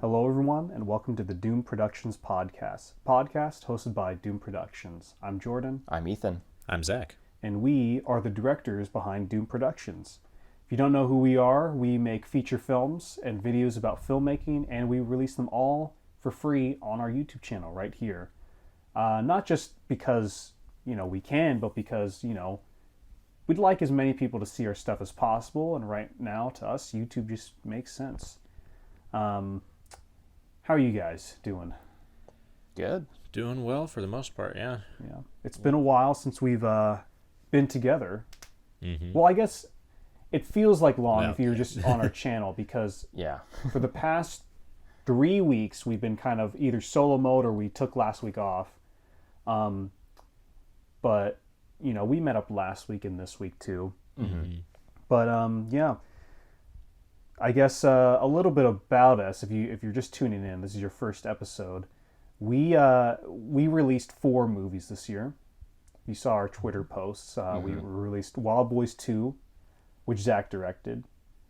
Hello, everyone, and welcome to the Doom Productions podcast hosted by Doom Productions. I'm Jordan, I'm Ethan. I'm Zach. and we are the directors behind Doom Productions. If you don't know who we are, we make feature films and videos about filmmaking, and we release them all for free on our YouTube channel right here. Not just because, we can, but because, we'd like as many people to see our stuff as possible, and right now, to us, YouTube just makes sense. How are you guys doing? Good. Doing well for the most part, yeah. Yeah, it's been a while since we've been together. Mm-hmm. Well, I guess it feels like long No. if you're just on our channel because Yeah. for the past 3 weeks we've been kind of either solo mode or we took last week off. But we met up last week and this week too. Mm-hmm. But yeah, I guess a little bit about us. If you're just tuning in, this is your first episode. We released 4 movies this year. You saw our Twitter posts. We released Wild Boys 2, which Zach directed,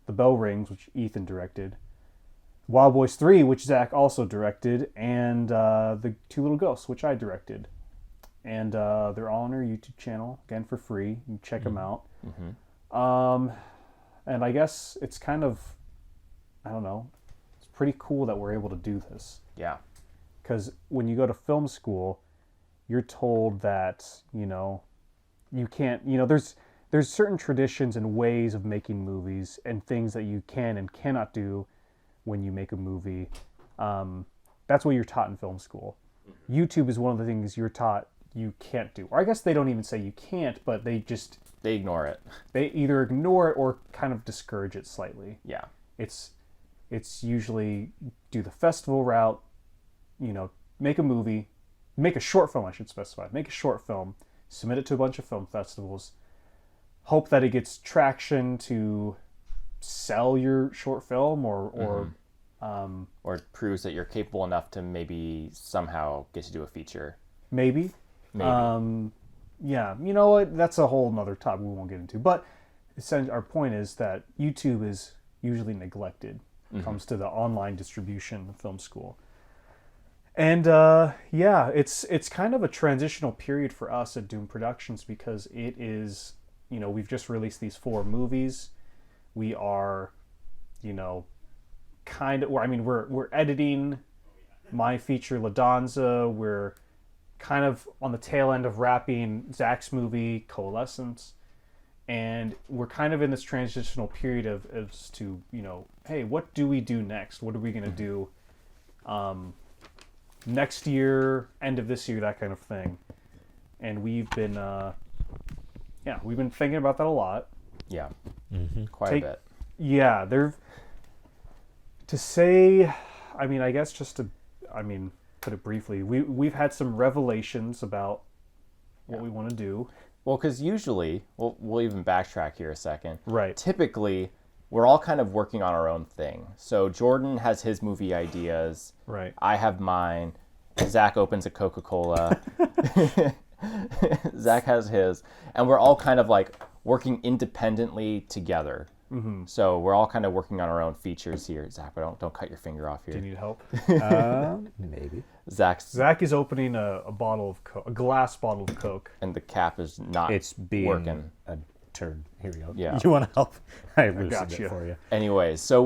The Bell Rings, which Ethan directed, Wild Boys 3, which Zach also directed, and The Two Little Ghosts, which I directed. And they're all on our YouTube channel, again for free. You can check them out. And I guess it's kind of, I don't know, it's pretty cool that we're able to do this. Yeah. Because when you go to film school, you're told that, you can't, there's certain traditions and ways of making movies and things that you can and cannot do when you make a movie. That's what you're taught in film school. YouTube is one of the things you're taught you can't do. Or I guess they don't even say you can't, but they ignore it. they either ignore it or kind of discourage it slightly. Yeah. It's usually do the festival route, make a movie, make a short film, I should specify. Make a short film, submit it to a bunch of film festivals, hope that it gets traction to sell your short film or Or it proves that you're capable enough to maybe somehow get to do a feature. maybe. Maybe. Yeah, you know what? That's a whole nother topic we won't get into. But essentially, our point is that YouTube is usually neglected when it comes to the online distribution of film school. And yeah, it's kind of a transitional period for us at Doom Productions because it is, we've just released these 4 movies. We are, kind of, we're editing my feature La Danza. We're kind of on the tail end of wrapping Zach's movie Coalescence, and we're kind of in this transitional period of as to hey, what do we do next? What are we going to do next year, end of this year, that kind of thing. And we've been we've been thinking about that a lot. Yeah. Mm-hmm. Quite a bit. Yeah, to say, I guess just to put it briefly, we've had some revelations about what we want to do. Well, because usually, we'll even backtrack here a second. Right. Typically, we're all kind of working on our own thing. So Jordan has his movie ideas. Right. I have mine. Zach opens a Coca-Cola. Zach has his. And we're all kind of like working independently together. Mm-hmm. So we're all kind of working on our own features here. Zach, but don't cut your finger off here. Do you need help? Maybe. Zach is opening a bottle of Coke, a glass bottle of Coke. And the cap is not It's being working. a turd. Here we go. Yeah. You want to help? I loosened got you. it for you. Anyways, so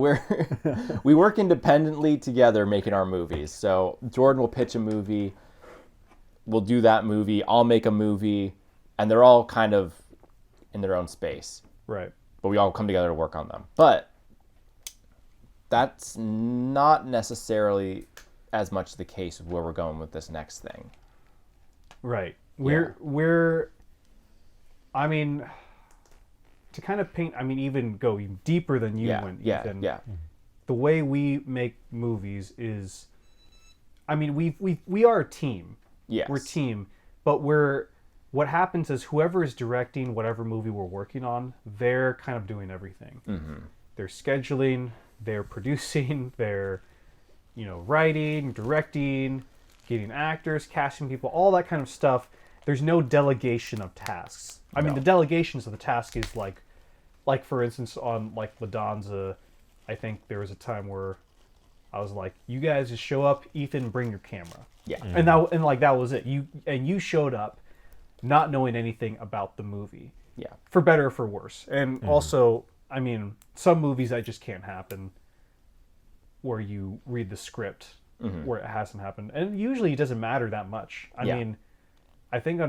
we work independently together making our movies. So Jordan will pitch a movie. We'll do that movie. I'll make a movie. And they're all kind of in their own space. Right. But we all come together to work on them. But that's not necessarily as much the case of where we're going with this next thing. Right. We're to kind of paint, even go deeper than you went, Ethan. Yeah. The way we make movies is, we are a team. Yes. We're a team, but what happens is whoever is directing whatever movie we're working on, they're kind of doing everything. Mm-hmm. They're scheduling, they're producing, they're, writing, directing, getting actors, casting people, all that kind of stuff. There's no delegation of tasks. The delegations of the task is like for instance on like La Danza, I think there was a time where I was like, you guys just show up, Ethan, bring your camera. Yeah. And that was it. You showed up not knowing anything about the movie. Yeah. For better or for worse. And also, I mean, some movies that just can't happen where you read the script where it hasn't happened. And usually it doesn't matter that much. I mean, I think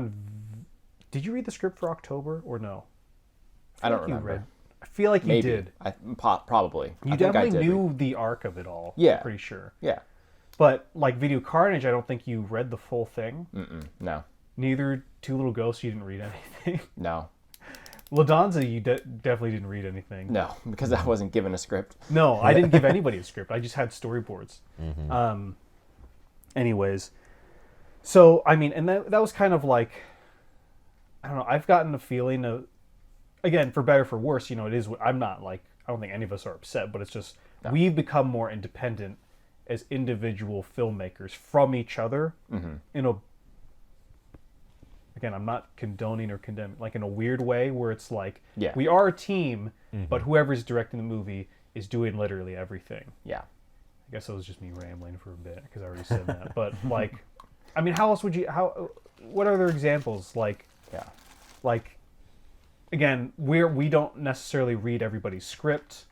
did you read the script for October or no? I don't remember. I feel like you Maybe. did. Probably. You I think I definitely did knew read- the arc of it all. Yeah. I'm pretty sure. Yeah. But like Video Carnage, I don't think you read the full thing. No. Neither Two Little Ghosts, you didn't read anything. No. La Danza, you definitely didn't read anything. No. Because I wasn't given a script. No, I didn't give anybody a script. I just had storyboards. Anyways, so I mean, and that was kind of like, I don't know. I've gotten a feeling of, again, for better or for worse, it is. I'm not like, I don't think any of us are upset, but it's just we've become more independent as individual filmmakers from each other. Again, I'm not condoning or condemning, like in a weird way where it's like, we are a team, but whoever's directing the movie is doing literally everything. Yeah. I guess it was just me rambling for a bit because I already said that. But like, I mean, how else would you? What other examples? Like, like, again, we don't necessarily read everybody's script.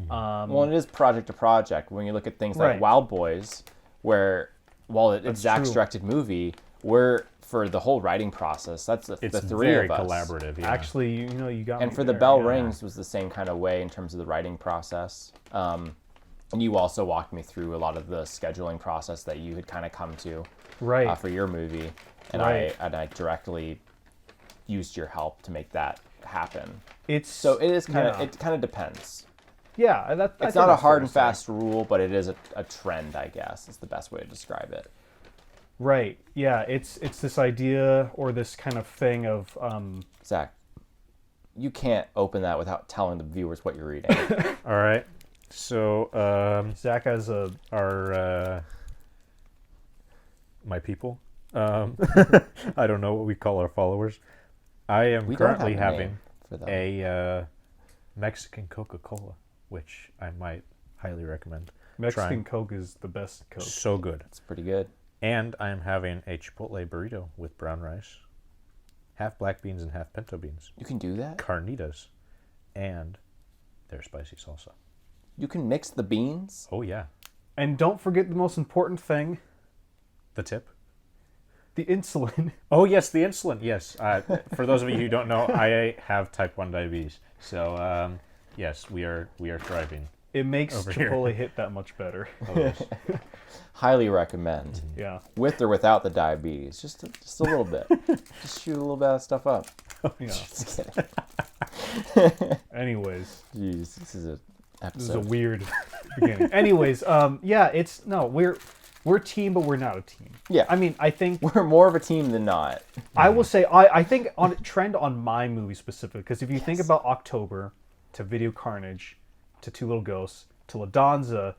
Well, it is project to project. When you look at things like Right. Wild Boys, where while it's Zach's true. directed movie, we're for the whole writing process. That's the It's three very of us. collaborative. Yeah. Actually, you got. And me for The there, Bell yeah. Rings was the same kind of way in terms of the writing process. And you also walked me through a lot of the scheduling process that you had kind of come to Right. for your movie, and Right. I directly used your help to make that happen. So it is kind of it kind of depends. Yeah, I It's think not a that's hard fair and to say. fast rule, but it is a trend, I guess. Is the best way to describe it. Right. Yeah. It's this idea or this kind of thing of Zach, you can't open that without telling the viewers what you're reading. All right. So Zach has a. our my people. I don't know what we call our followers. I am We don't have currently a having name for them. a Mexican Coca-Cola, which I might highly recommend. Mexican trying. Coke is the best Coke. So good. It's pretty good. And I am having a Chipotle burrito with brown rice, half black beans and half pinto beans, You can do that. carnitas, and their spicy salsa. You can mix the beans. Oh yeah, And don't forget the most important thing: the tip. the insulin. Oh yes, the insulin. Yes. For those of you who don't know, I have type 1 diabetes. So yes, we are thriving. It makes Over here. Chipotle hit that much better. Oh, yes. Highly recommend. Yeah. With or without the diabetes. Just a little bit. Just shoot a little bit of stuff up. Yeah. Just kidding. Anyways, Jeez, this is a this is a episode. weird beginning. Anyways, yeah, we're a team, but we're not a team. Yeah. I mean, I think We're more of a team than not. I will say I think on trend on my movie specifically, because if you think about October to Video Carnage to Two Little Ghosts to La Danza,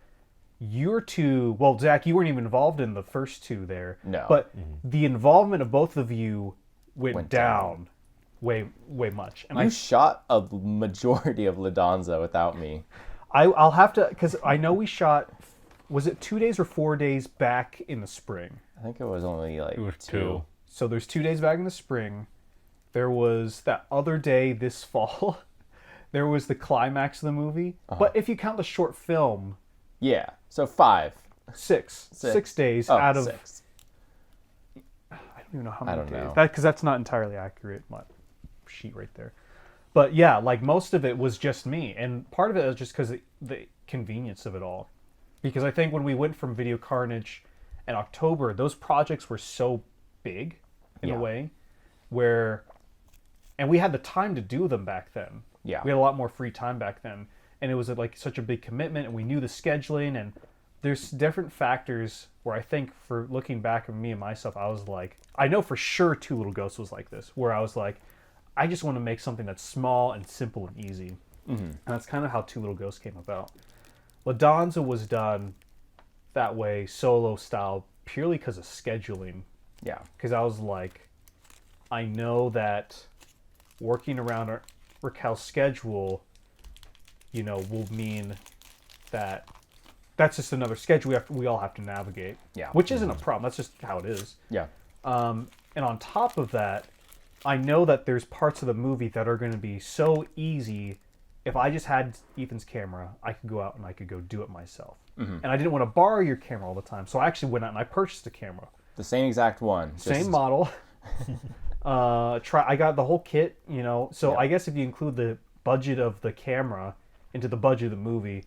your two, well, Zach, you weren't even involved in the first two there. No. But the involvement of both of you went down. down way much. And You shot a majority of La Danza without me. I'll have to, because I know we shot, was it 2 days or 4 days back in the spring? I think it was only like It was two. two. So there's 2 days back in the spring. There was that other day this fall. There was the climax of the movie. But if you count the short film, Yeah. So 5. six days Oh, out of 6. I don't even know how many don't days. know. Because that's not entirely accurate. My sheet right there. But yeah, like most of it was just me, and part of it was just because the convenience of it all. Because I think when we went from Video Carnage and October, those projects were so big in Yeah. a way, where, and we had the time to do them back then. Yeah. We had a lot more free time back then, and it was like such a big commitment, and we knew the scheduling, and there's different factors where I think for looking back at me and myself, I was like, I know for sure Two Little Ghosts was like this, where I was like, I just want to make something that's small and simple and easy. And that's kind of how Two Little Ghosts came about. La Danza was done that way, solo style, purely because of scheduling. Yeah. Because I was like, I know that working around Raquel's schedule, will mean that that's just another schedule we all have to navigate. Yeah. Which isn't a problem. That's just how it is. Yeah. And on top of that, I know that there's parts of the movie that are going to be so easy. If I just had Ethan's camera, I could go out and I could go do it myself. And I didn't want to borrow your camera all the time, so I actually went out and I purchased a camera. The same exact one. Same model. I got the whole kit, you know. So Yeah. I guess if you include the budget of the camera into the budget of the movie,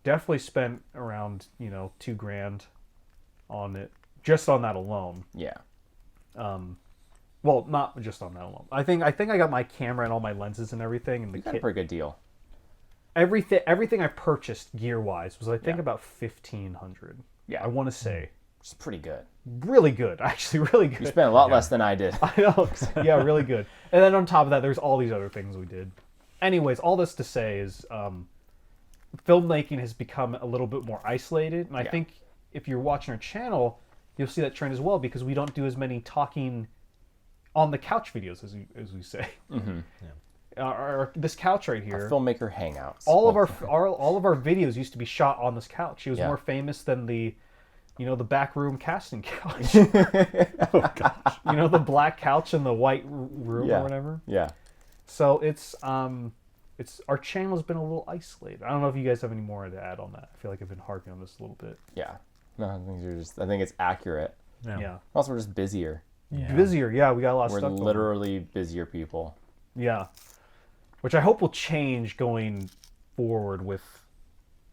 definitely spent around, you know, $2,000 on it, just on that alone. Yeah. Well, not just on that alone. I think I got my camera and all my lenses and everything and the You got a kit. pretty good deal. Everything I purchased gear wise was I think Yeah. about $1,500. Yeah. I want to say Which is pretty good. really good, actually really good. You spent a lot less than I did. I know. Yeah, really good. And then on top of that, there's all these other things we did. Anyways, all this to say is filmmaking has become a little bit more isolated. And I Yeah. think if you're watching our channel, you'll see that trend as well because we don't do as many talking on the couch videos, as we say. Mm-hmm. This couch right here, Filmmaker hangouts. all of our videos used to be shot on this couch. It was Yeah. more famous than the back room casting couch. Oh gosh. You know, the black couch in the white room Yeah. or whatever. Yeah. So it's our channel's been a little isolated. I don't know if you guys have any more to add on that. I feel like I've been harping on this a little bit. Yeah. No, I think it's accurate. Yeah. Also, we're just busier. Yeah. Busier. Yeah, we got a lot of We're stuff going on. literally busier people. Yeah. Which I hope will change going forward with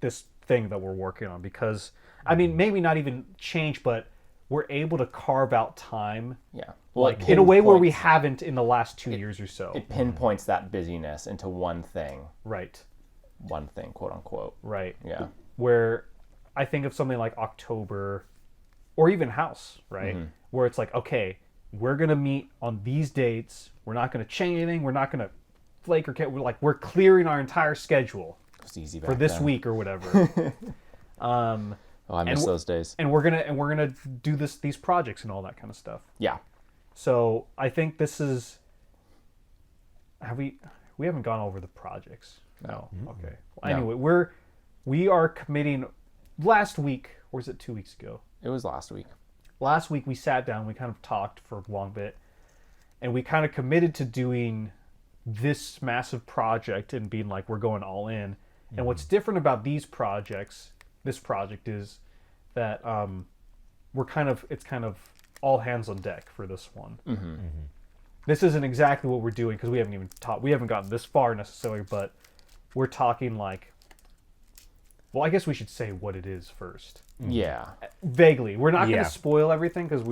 this thing that we're working on because I mean maybe not even change, but we're able to carve out time Yeah. like it in a way where we pinpoints- haven't in the last 2 years or so. It pinpoints that busyness into one thing, Right. quote unquote. Right. Yeah. Where I think of something like October or even House, right? Where it's like, okay, we're going to meet on these dates. We're not going to change anything. We're not going to flake or we're clearing our entire schedule It was easy for back this then. week or whatever. Oh, I miss those days. And we're going to do these projects and all that kind of stuff. Yeah. So, I think this is we haven't gone over the projects. No. Okay. Well, No. anyway, we are committing last week, or was it 2 weeks ago? It was last week. Last week we sat down, we kind of talked for a long bit, and we kind of committed to doing this massive project and being like, we're going all in. And what's different about this project is that it's kind of all hands on deck for this one. This isn't exactly what we're doing because we haven't gotten this far necessarily, but we're talking like, well, I guess we should say what it is first. Yeah. Vaguely. We're not going Yeah. to spoil everything because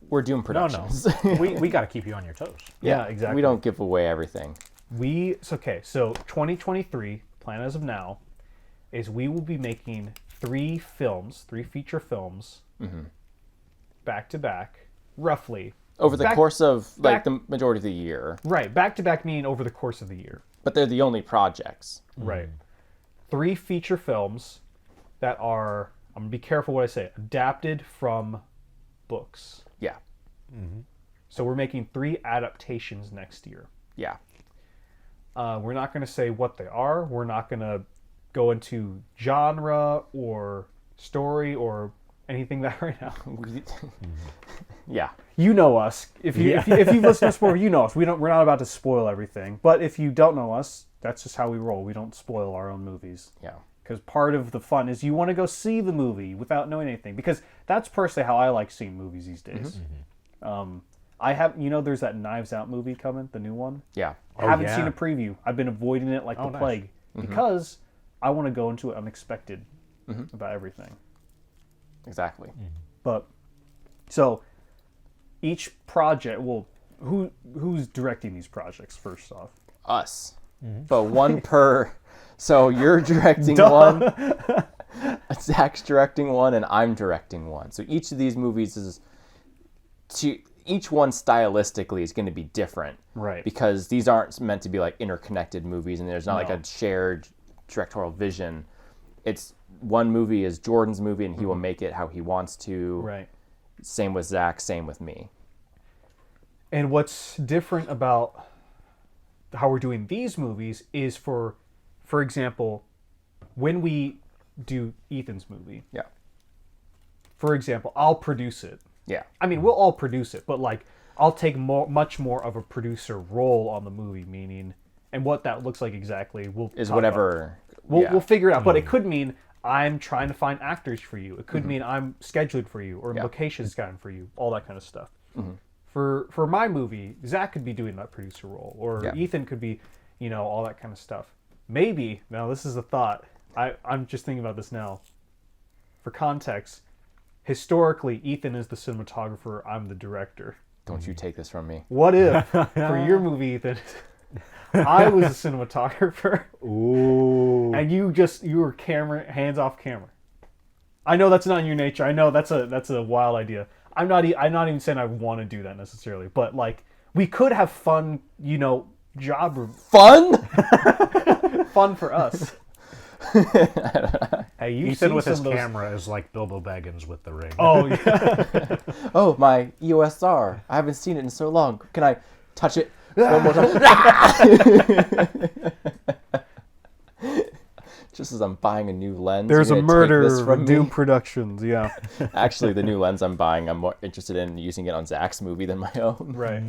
We're doing No, productions. no. we got to keep you on your toes. Yeah, exactly. We don't give away everything. So 2023, plan as of now, is we will be making 3 feature films, back to back, roughly. Over the Back- course of back- the majority of the year. Right, back to back meaning over the course of the year. But they're the only projects. Right. 3 feature films that are, I'm going to be careful what I say, adapted from books. Yeah. So we're making 3 adaptations next year. Yeah. We're not going to say what they are. We're not going to go into genre or story or anything that right now. Yeah. You know us. If you've listened to us before, you know us. We're not about to spoil everything. But if you don't know us, that's just how we roll. We don't spoil our own movies. Yeah. Because part of the fun is you want to go see the movie without knowing anything. Because that's personally how I like seeing movies these days. There's that Knives Out movie coming, the new one. Yeah. I haven't yeah. seen a preview. I've been avoiding it like the nice. plague because I want to go into it unexpected about everything. Exactly. But so each project, well, who's directing these projects first off? Us. But one per. So you're directing one, Zach's directing one, and I'm directing one. So each of these movies each one stylistically is going to be different. Right. Because these aren't meant to be like interconnected movies, and there's not like No. a shared directorial vision. It's one movie is Jordan's movie, and he will make it how he wants to. Right. Same with Zach, same with me. And what's different about how we're doing these movies is for example, when we do Ethan's movie. Yeah. For example, I'll produce it. Yeah. I mean, we'll all produce it, but like I'll take much more of a producer role on the movie, meaning, and what that looks like exactly, Is talk whatever. about. We'll figure it out, but it could mean I'm trying to find actors for you. It could mean I'm scheduled for you or location scouting for you, all that kind of stuff. For my movie, Zach could be doing that producer role, or Ethan could be, all that kind of stuff. Maybe, now this is a thought, I'm just thinking about this now. For context, historically, Ethan is the cinematographer, I'm the director. Don't you take this from me. What if, for your movie, Ethan, I was a cinematographer, Ooh. and you were hands off camera? I know that's not in your nature. I know that's a wild idea. I'm not even saying I want to do that necessarily, but like we could have fun, job Fun? fun for us. Hey, you've Ethan seen with some his of those... camera is like Bilbo Baggins with the ring. Oh yeah. Oh, my EOS R. I haven't seen it in so long. Can I touch it one more time? Just as I'm buying a new lens. There's a you're gonna take this murder from in me? Doom Productions. Yeah. Actually, the new lens I'm buying, I'm more interested in using it on Zach's movie than my own. Right.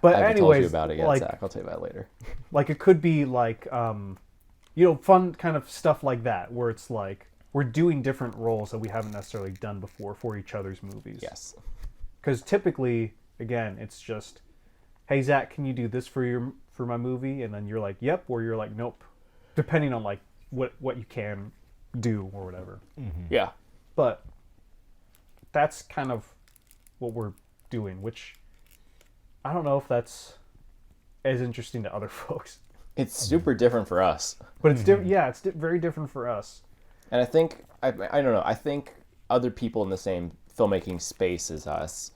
But I haven't anyways, told you about it yet, like, Zach. I'll tell you about it later. like it could be like fun kind of stuff like that, where it's like we're doing different roles that we haven't necessarily done before for each other's movies. Yes. Because typically, again, it's just, hey Zach, can you do this for my movie? And then you're like, yep, or you're like, nope, depending on like what you can do or whatever. Yeah. But that's kind of what we're doing, which I don't know if that's as interesting to other folks. It's super different for us. But it's different. Yeah, it's very different for us. And I think, I don't know, I think other people in the same filmmaking space as us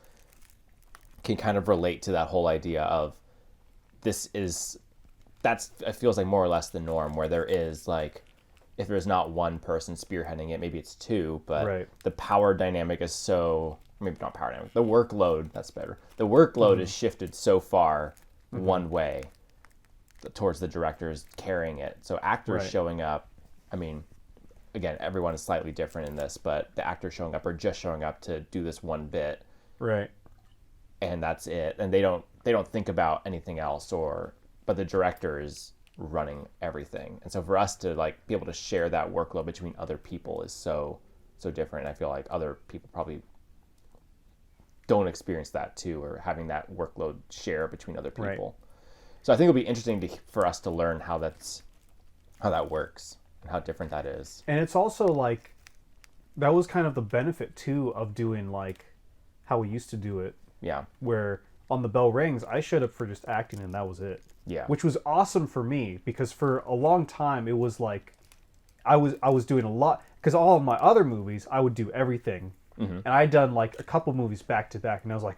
can kind of relate to that whole idea of it feels like more or less the norm, where there is like, if there's not one person spearheading it, maybe it's two, but Right. the power dynamic is so, maybe not power dynamic, the workload, that's better. The workload is shifted so far one way towards the directors carrying it. So actors Right. showing up, I mean, again, everyone is slightly different in this, but the actors showing up are just showing up to do this one bit, Right. and that's it. And they don't think about anything else, but the director is running everything. And so for us to like be able to share that workload between other people is so different. And I feel like other people probably don't experience that too, or having that workload share between other people. Right. So I think it'll be interesting for us to learn how that works and how different that is. And it's also like, that was kind of the benefit too of doing like how we used to do it, Yeah. where on The Bell Rings, I showed up for just acting and that was it. Yeah. Which was awesome for me, because for a long time it was like I was doing a lot, because all of my other movies I would do everything. And I'd done like a couple movies back to back and I was like,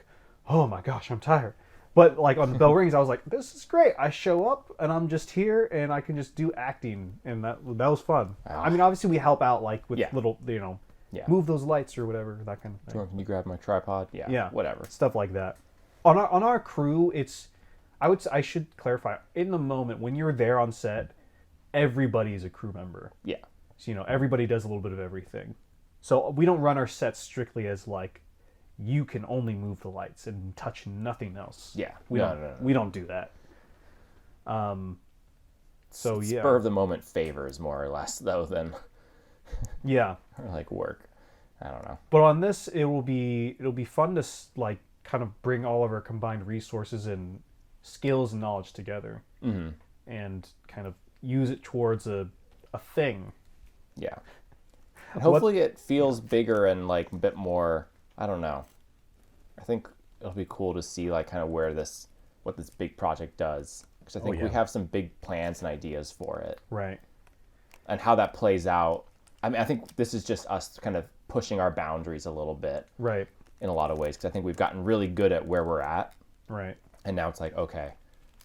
oh my gosh, I'm tired. But like on The Bell Rings, I was like, this is great. I show up and I'm just here and I can just do acting, and that was fun. I mean, obviously we help out like with little, Yeah. move those lights or whatever, that kind of thing. Jordan, can you grab my tripod? Yeah. Yeah, Whatever. stuff like that. On our crew, I should clarify, in the moment when you're there on set, everybody is a crew member. Yeah. So everybody does a little bit of everything. So we don't run our sets strictly as like, you can only move the lights and touch nothing else. Yeah. We No. we don't do that. So yeah. Spur of the moment favors more or less though than Yeah. or like work. I don't know. But on this, it'll be fun to like kind of bring all of our combined resources and skills and knowledge together, and kind of use it towards a thing. Yeah. And hopefully it feels bigger and like a bit more, I don't know. I think it'll be cool to see like kind of what this big project does. Because I think we have some big plans and ideas for it. Right. And how that plays out. I mean, I think this is just us kind of pushing our boundaries a little bit Right. in a lot of ways. Because I think we've gotten really good at where we're at. Right. And now it's like, okay,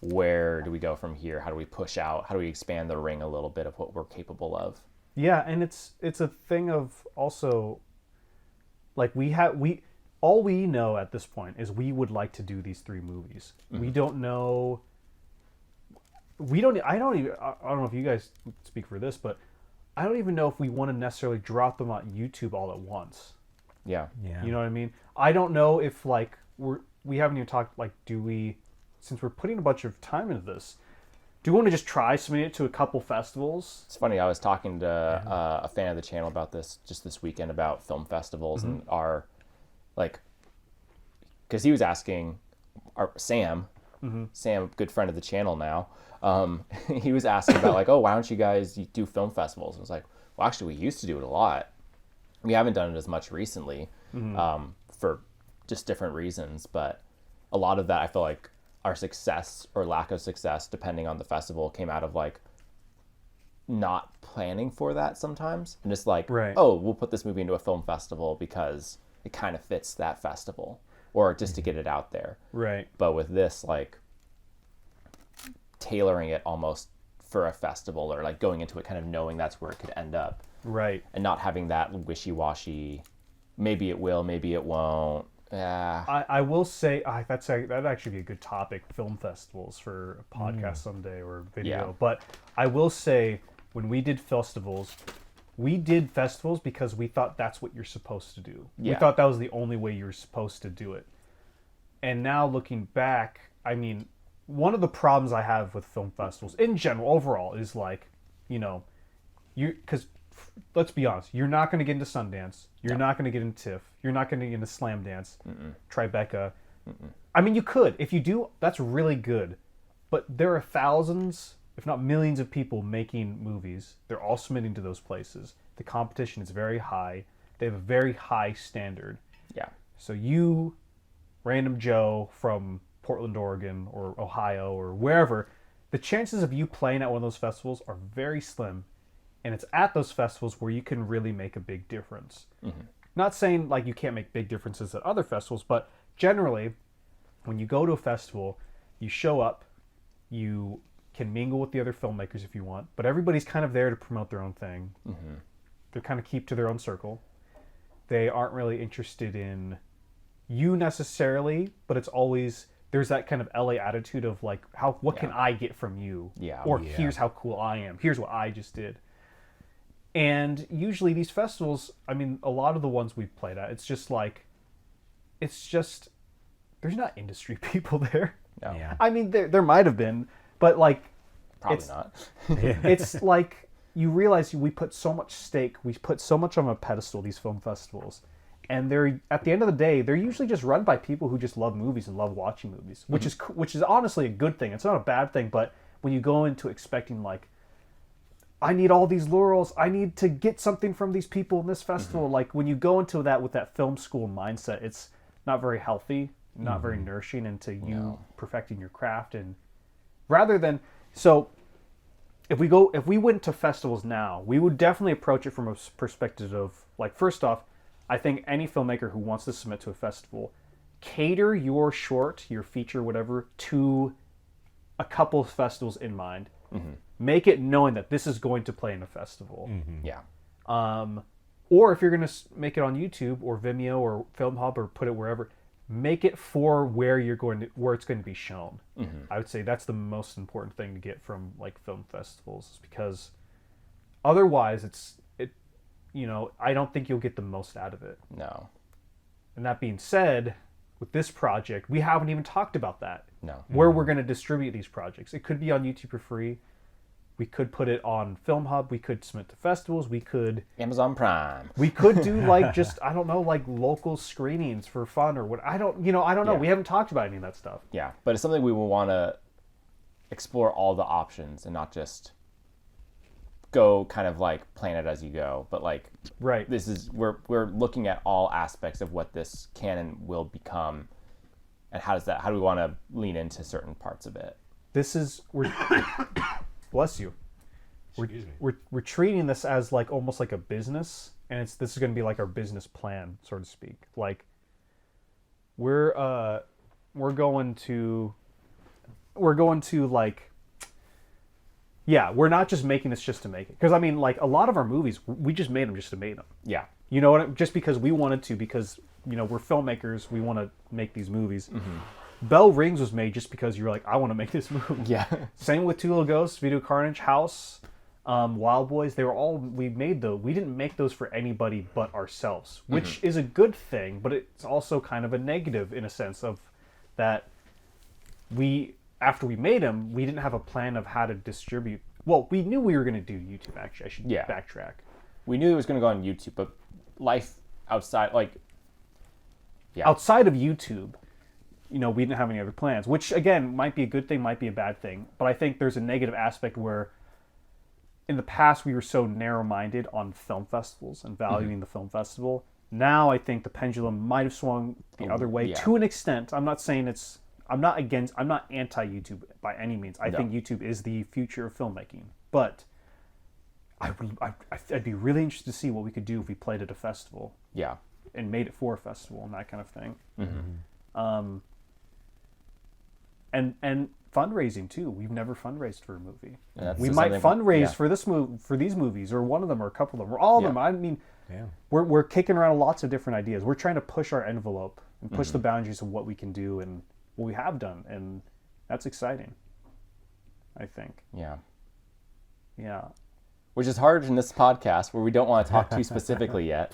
where do we go from here? How do we push out? How do we expand the ring a little bit of what we're capable of? Yeah, and it's a thing of also, like all we know at this point is we would like to do these 3 movies. We don't know. I don't know if you guys speak for this, but I don't even know if we want to necessarily drop them on YouTube all at once. Yeah. Yeah. You know what I mean? I don't know if like we haven't even talked like since we're putting a bunch of time into this, do we want to just try submitting it to a couple festivals? It's funny. I was talking to a fan of the channel about this just this weekend about film festivals and our like, because he was asking Sam, good friend of the channel now. He was asking about like, oh, why don't you guys do film festivals? I was like, well, actually, we used to do it a lot. We haven't done it as much recently for just different reasons, but a lot of that I feel like our success or lack of success, depending on the festival, came out of like not planning for that sometimes, and just like, Right. oh, we'll put this movie into a film festival because it kind of fits that festival, or just to get it out there. Right. But with this, like tailoring it almost for a festival, or like going into it kind of knowing that's where it could end up, Right. and not having that wishy-washy, maybe it will, maybe it won't. I will say that'd actually be a good topic, film festivals, for a podcast someday or video. Yeah. But I will say, when we did festivals because we thought that's what you're supposed to do. We Yeah. thought that was the only way you were supposed to do it. And now looking back, I mean, one of the problems I have with film festivals in general, overall, is like, because let's be honest, you're not going to get into Sundance, you're not going to get into TIFF, you're not going to get into Slam Dance, Tribeca. I mean, you could. If you do, that's really good. But there are thousands, if not millions of people making movies. They're all submitting to those places. The competition is very high. They have a very high standard. Yeah. So you, random Joe from Portland, Oregon, or Ohio, or wherever, the chances of you playing at one of those festivals are very slim. And it's at those festivals where you can really make a big difference. Not saying like you can't make big differences at other festivals, but generally, when you go to a festival, you show up, you can mingle with the other filmmakers if you want, but everybody's kind of there to promote their own thing. They kind of keep to their own circle. They aren't really interested in you necessarily, but it's always, there's that kind of LA attitude of like, what can I get from you? Yeah. Or Yeah. here's how cool I am. Here's what I just did. And usually these festivals, I mean, a lot of the ones we've played at, it's just, there's not industry people there. No. Yeah. I mean, there might have been, but like, Probably it's, not. it's like, you realize we put so much stake, we put so much on a pedestal, these film festivals. And they're, at the end of the day, they're usually just run by people who just love movies and love watching movies, which is honestly a good thing. It's not a bad thing, but when you go into expecting like, I need all these laurels, I need to get something from these people in this festival. Like when you go into that with that film school mindset, it's not very healthy, not very nourishing into you perfecting your craft. And rather than, so if we went to festivals now, we would definitely approach it from a perspective of like, first off, I think any filmmaker who wants to submit to a festival, cater your short, your feature, whatever, to a couple of festivals in mind. Make it knowing that this is going to play in a festival. Yeah. Or if you're going to make it on YouTube or Vimeo or Film Hub or put it wherever, make it for where it's going to be shown. I would say that's the most important thing to get from like film festivals, because otherwise I don't think you'll get the most out of it. No. And that being said, with this project, we haven't even talked about that. No. Where we're going to distribute these projects. It could be on YouTube for free. We could put it on Film Hub. We could submit to festivals. We could Amazon Prime. do like just, I don't know, like local screenings for fun or what. I don't know. Yeah. We haven't talked about any of that stuff. Yeah, but it's something we will want to explore all the options and not just go kind of like plan it as you go, but like Right. this is we're looking at all aspects of what this can and will become, and how do we want to lean into certain parts of it. We're bless you. Excuse me. We're treating this as like almost like a business, and this is going to be like our business plan, so to speak. Like we're going to like, yeah, we're not just making this just to make it, because I mean, like a lot of our movies, we just made them just to make them. Yeah. You know what? Just because we wanted to, because we're filmmakers, we want to make these movies. Bell Rings was made just because you were like, I want to make this movie. Yeah. Same with Two Little Ghosts, Video Carnage, House. Wild Boys, we didn't make those for anybody but ourselves, which is a good thing, but it's also kind of a negative in a sense of that after we made them, we didn't have a plan of how to distribute. Well, we knew we were going to do YouTube, actually. I should backtrack. We knew it was going to go on YouTube, but life outside, outside of YouTube, we didn't have any other plans, which, again, might be a good thing, might be a bad thing. But I think there's a negative aspect where in the past we were so narrow-minded on film festivals and valuing the film festival. Now I think the pendulum might have swung the other way to an extent. I'm not saying I'm not anti-YouTube by any means. I think YouTube is the future of filmmaking. But I'd be really interested to see what we could do if we played at a festival. Yeah. And made it for a festival and that kind of thing. And fundraising too. We've never fundraised for a movie. We might fundraise for for these movies, or one of them, or a couple of them, or all of them. I mean, we're kicking around lots of different ideas. We're trying to push our envelope and push the boundaries of what we can do and what we have done, and that's exciting, I think. Yeah. Which is hard in this podcast where we don't want to talk too specifically yet.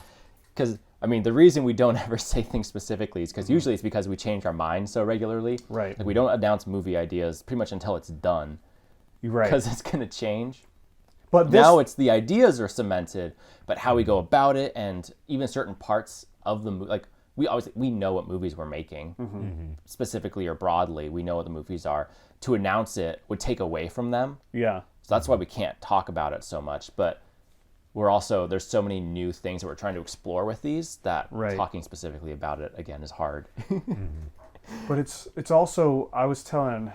Because, I mean, the reason we don't ever say things specifically is because usually it's because we change our minds so regularly. Right. Like, we don't announce movie ideas pretty much until it's done. You're right. Because it's going to change. But now it's the ideas are cemented, but how we go about it and even certain parts of the movie, like, we know what movies we're making, specifically or broadly. We know what the movies are. To announce it would take away from them. Yeah. So that's why we can't talk about it so much. But there's so many new things that we're trying to explore with these that talking specifically about it, again, is hard. But it's also, I was telling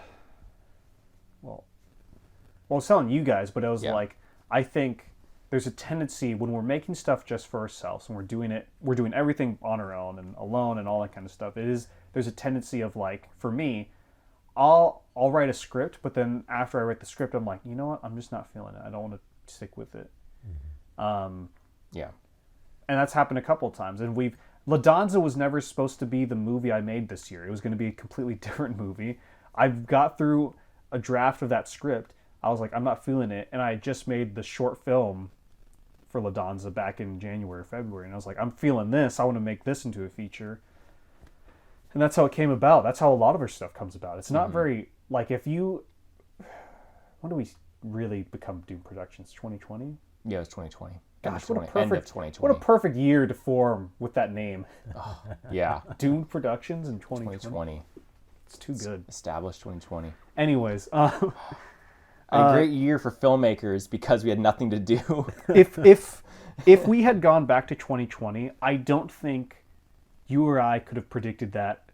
you guys, but I was like, I think there's a tendency when we're making stuff just for ourselves and we're doing everything on our own and alone and all that kind of stuff. There's a tendency of, like, for me, I'll write a script, but then after I write the script, I'm like, you know what? I'm just not feeling it. I don't want to stick with it. And that's happened a couple of times. And La Danza was never supposed to be the movie I made this year. It was going to be a completely different movie. I got through a draft of that script. I was like, I'm not feeling it. And I just made the short film for La Danza back in January, February. And I was like, I'm feeling this. I want to make this into a feature. And that's how it came about. That's how a lot of our stuff comes about. It's not very, like, when do we really become Dune Productions? 2020? Yeah, it was 2020. Gosh, end of 2020. What a perfect year to form with that name. Yeah. Dune Productions in 2020. 2020. It's too good. Established 2020. Anyways, a great year for filmmakers because we had nothing to do. if we had gone back to 2020, I don't think you or I could have predicted that,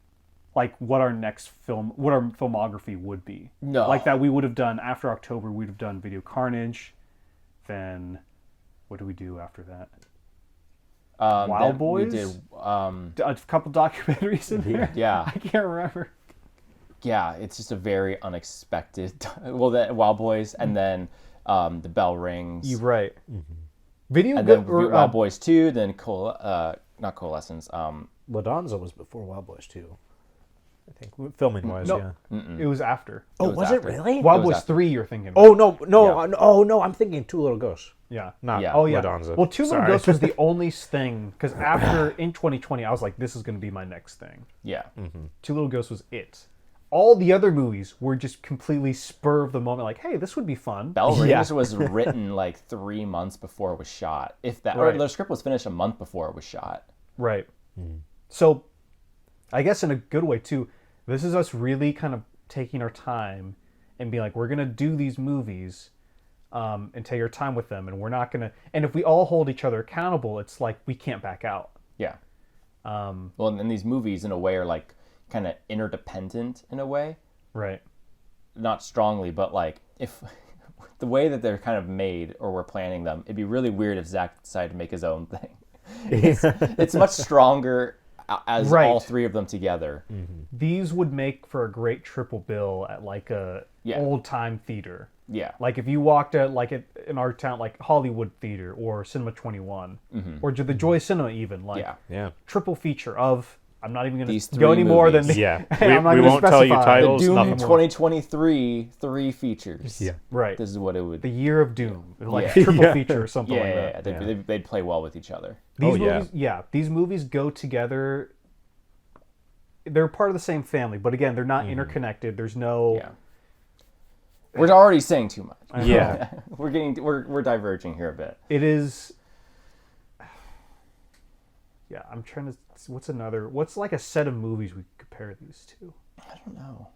like, what our filmography would be. No. Like, that we would have done after October, we'd have done Video Carnage. Then, what do we do after that? Wild Boys? We did, a couple documentaries in there? Yeah. I can't remember. Yeah, it's just a very unexpected... Wild Boys, and then The Bell Rings. You're right. Wild Boys 2, then not Coalescence. La Danza was before Wild Boys 2. I think filming-wise, It was after. Oh, was it really? Wild Boys 3 you're thinking about. Oh, no, I'm thinking Two Little Ghosts. Yeah. Not La Danza. Well, Two Little Ghosts was the only thing, because in 2020, I was like, this is going to be my next thing. Yeah. Two Little Ghosts was it. All the other movies were just completely spur of the moment, like, hey, this would be fun. Bell Rings was written like 3 months before it was shot. Or the script was finished a month before it was shot. Right. So, I guess in a good way, too, this is us really kind of taking our time and being like, we're going to do these movies and take our time with them, and we're not going to... And if we all hold each other accountable, it's like we can't back out. Yeah. Well, and these movies, in a way, are like kind of interdependent in a way. Right. Not strongly, but like if the way that they're kind of made or we're planning them, it'd be really weird if Zach decided to make his own thing. It's much stronger as all three of them together. These would make for a great triple bill at like a old time theater. Yeah. Like if you walked at like in our town, like Hollywood Theater or Cinema 21 or the Joy Cinema even, like triple feature of I'm not even going These to three go any more than movies. Yeah, I'm not we gonna won't tell you specify. titles. Doom Nothing more. 2023 3 features. Yeah. right. This is what it would. The Year of Doom, like Yeah. a triple Yeah. feature or something Yeah, like yeah, that. yeah. They'd play well with each other. These Oh, yeah. movies, these movies go together. They're part of the same family, but again, they're not interconnected. There's no. Yeah. We're already saying too much. Yeah. we're diverging here a bit. It is. Yeah, I'm trying to. What's like a set of movies we compare these to? I don't know.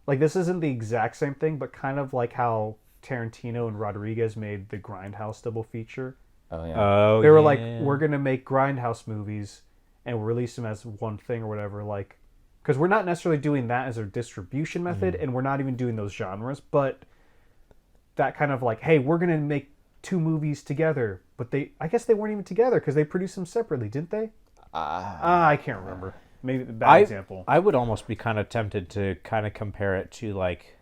Like, this isn't the exact same thing, but kind of like how Tarantino and Rodriguez made the Grindhouse double feature. Oh yeah. Oh, They were yeah. like, we're going to make Grindhouse movies and we'll release them as one thing or whatever. Like, because we're not necessarily doing that as our distribution method, and we're not even doing those genres, but that kind of like, hey, we're going to make 2 movies together. But I guess they weren't even together because they produced them separately, didn't they? I can't remember. Maybe the bad example. I would almost be kind of tempted to kind of compare it to like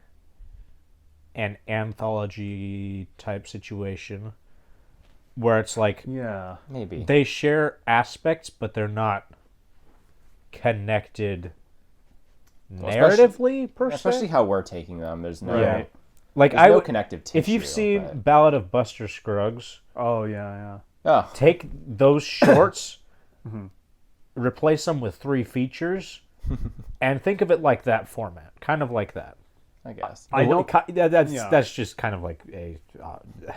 an anthology type situation where it's like Yeah. Maybe. they share aspects, but they're not connected narratively per se. Especially how we're taking them. There's no. Yeah. Like There's no connective tissue. if you've seen but- Ballad of Buster Scruggs, Oh, yeah. Oh, take those shorts, replace them with 3 features, and think of it like that format, kind of like that. I guess. I don't. That's just kind of like a.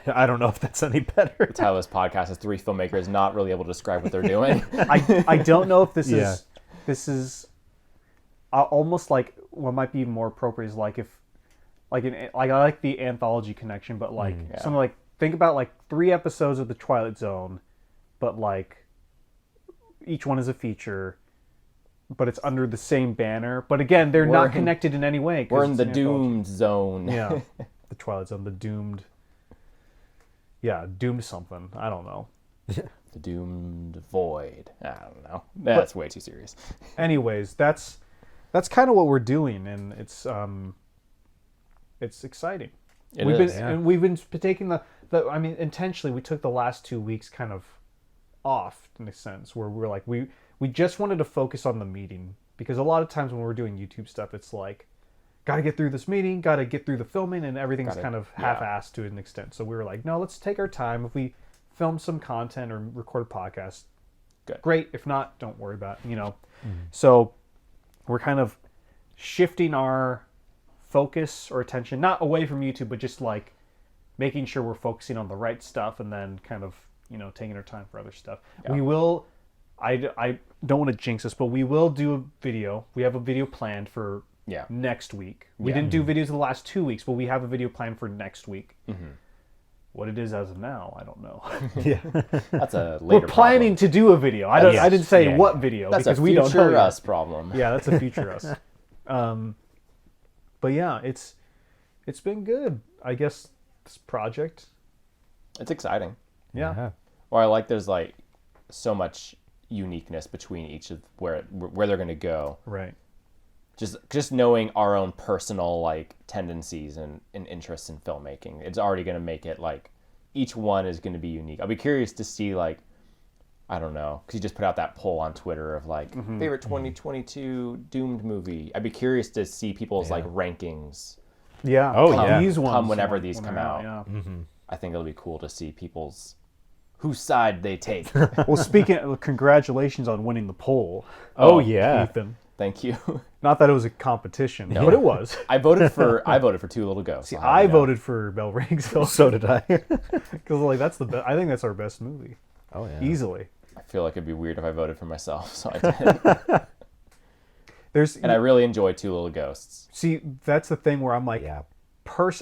I don't know if that's any better. That's how this podcast is 3 filmmakers not really able to describe what they're doing. I don't know if this Yeah. is. This is almost like what might be even more appropriate is like if. Like I like the anthology connection, but like something like think about like 3 episodes of The Twilight Zone, but like each one is a feature, but it's under the same banner. But again, they're We're not in- connected in any way. 'cause We're in it's the an anthology. doomed zone. Yeah, The Twilight Zone, the doomed. Yeah, doomed something. I don't know. The doomed void. I don't know. That's way too serious. Anyways, that's kind of what we're doing, and it's exciting. It we've is. been and we've been taking the I mean intentionally we took the last 2 weeks kind of off in a sense where we're like we just wanted to focus on the meeting because a lot of times when we're doing YouTube stuff it's like got to get through this meeting, got to get through the filming, and everything's kind of half-assed to an extent. So we were like, no, let's take our time. If we film some content or record a podcast, Good. great. If not, don't worry about it, So we're kind of shifting our focus or attention, not away from YouTube, but just like making sure we're focusing on the right stuff and then kind of, taking our time for other stuff. Yeah. We will, I don't want to jinx us, but we will do a video. We have a video planned for Yeah. next week. We Yeah. didn't do videos the last 2 weeks, but we have a video planned for next week. What it is as of now, I don't know. That's a later We're planning to do a video. I Yes. didn't say Yeah. what video That's because a we don't know future yet. us problem. Yeah, that's a future us. But yeah, it's been good. I guess this project. It's exciting. Yeah. Or I like there's like so much uniqueness between each of where they're going to go. Right. Just knowing our own personal like tendencies and interests in filmmaking, it's already going to make it like each one is going to be unique. I'll be curious to see like I don't know because you just put out that poll on Twitter of like favorite 2022 doomed movie. I'd be curious to see people's like rankings. Yeah. Oh, yeah. These ones Come whenever when these they're come out. Yeah. I think it'll be cool to see people's whose side they take. Well, speaking of, congratulations on winning the poll. Oh, yeah. Ethan. Thank you. Not that it was a competition, but it was. I voted for Two Little Ghosts. See, I'll have I you know. voted for Bell Rings. So did I. Because like that's the best. I think that's our best movie, Oh yeah. easily. I feel like it'd be weird if I voted for myself, so I did. There's And I really enjoy Two Little Ghosts. see that's the thing where I'm like, Yeah.